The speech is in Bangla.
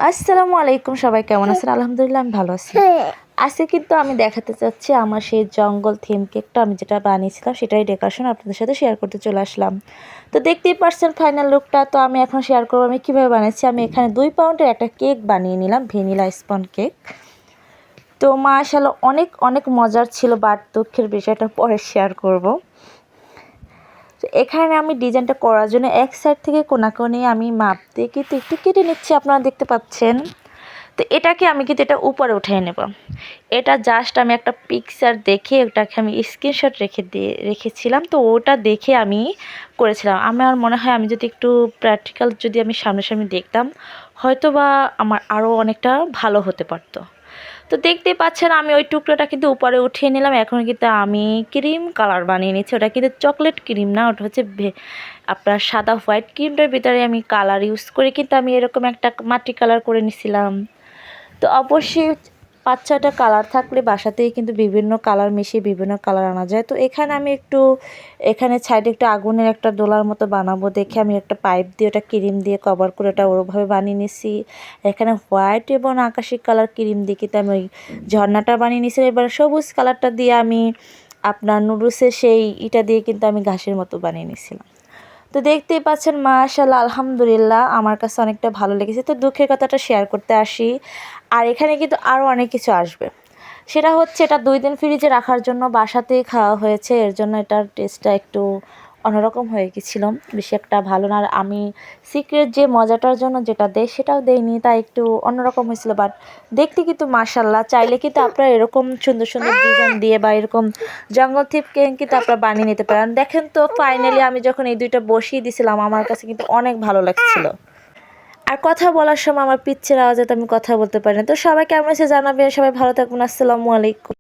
আসসালামু আলাইকুম, সবাই কেমন আছেন? আলহামদুলিল্লাহ আমি ভালো আছি। আজকে কিন্তু আমি দেখাতে চাচ্ছি আমার সেই জঙ্গল থিম কেকটা আমি যেটা বানিয়েছিলাম সেটাই ডেকোরেশন আপনাদের সাথে শেয়ার করতে চলে আসলাম। তো দেখতেই পারছেন ফাইনাল লুকটা। তো আমি এখন শেয়ার করবো আমি কীভাবে বানিয়েছি। আমি এখানে 2 পাউন্ডের একটা কেক বানিয়ে নিলাম, ভ্যানিলা স্পঞ্জ কেক। তো মাশাআল্লাহ অনেক অনেক মজার ছিল, বাট দুঃখের বিষয়টা পরে শেয়ার করব। তো এখানে আমি ডিজাইনটা করার জন্য এক সাইড থেকে কোনাকুনি আমি মাপ দিয়ে কিন্তু একটু কেটে নিচ্ছি, আপনারা দেখতে পাচ্ছেন। তো এটাকে আমি কিন্তু এটা উপরে উঠিয়ে নেব। এটা জাস্ট আমি একটা পিকচার দেখে ওটাকে আমি স্ক্রিনশট রেখেছিলাম। তো ওটা দেখে আমি করেছিলাম। আমার মনে হয় আমি যদি একটু প্র্যাকটিক্যাল যদি আমি সামনাসামনি দেখতাম, হয়তো বা আমার আরও অনেকটা ভালো হতে পারতো। তো দেখতেই পাচ্ছেন আমি ওই টুকরোটা কিন্তু উপরে উঠিয়ে নিলাম। এখন কিন্তু আমি ক্রিম কালার বানিয়ে নিচ্ছি। ওটা কিন্তু চকলেট ক্রিম না, ওটা হচ্ছে আপনার সাদা হোয়াইট ক্রিমটার ভিতরে আমি কালার ইউজ করে কিন্তু আমি এরকম একটা মাটি কালার করে নিছিলাম। তো অবশ্যই 5-6টা কালার থাকলে বাসাতেই কিন্তু বিভিন্ন কালার মিশিয়ে বিভিন্ন কালার আনা যায়। তো এখানে আমি এখানে সাইডে একটা আগুনের একটা দোলার মতো বানাবো দেখে আমি একটা পাইপ দিয়ে ওটা ক্রিম দিয়ে কভার করে ওটা ওরভাবে বানিয়ে নিছি। এখানে হোয়াইট এবং আকাশি কালার ক্রিম দিয়ে কিন্তু আমি ওই ঝর্ণাটা বানিয়ে নিছি। এবার সবুজ কালারটা দিয়ে আমি আপনার নুডলসের সেই ইটা দিয়ে কিন্তু আমি ঘাসের মতো বানিয়ে নিছিলাম। তো দেখতেই পাচ্ছেন মাশাআল্লাহ আলহামদুলিল্লাহ আমার কাছে অনেকটা ভালো লেগেছে। তো দুঃখের কথাটা শেয়ার করতে আসি। আর এখানে কিন্তু আরও অনেক কিছু আসবে। সেটা হচ্ছে এটা 2 দিন ফ্রিজে রাখার জন্য বাসাতেই খাওয়া হয়েছে। এর জন্য এটার টেস্টটা একটু অন্যরকম হয়ে গেছিল, বেশি একটা ভালো না। আর আমি সিক্রেট যে মজাটার জন্য যেটা দেই সেটাও দেইনি, তাই একটু অন্যরকম হয়েছিল। বাট দেখতে কিন্তু মাশাআল্লাহ, চাইলে কিন্তু আপনারা এরকম সুন্দর সুন্দর ডিজাইন দিয়ে বা এরকম জঙ্গল থিম কেক কিন্তু আপনারা বানিয়ে নিতে পারেন। দেখেন তো ফাইনালি আমি যখন এই 2টা বসিয়ে দিয়েছিলাম আমার কাছে কিন্তু অনেক ভালো লাগছিল। আর কথা বলার সময় আমার পিচ্ছের আওয়াজে তো আমি কথা বলতে পারি না। তো সবাই কেমন আছে জানাবেন। সবাই ভালো থাকবেন। আসসালামু আলাইকুম।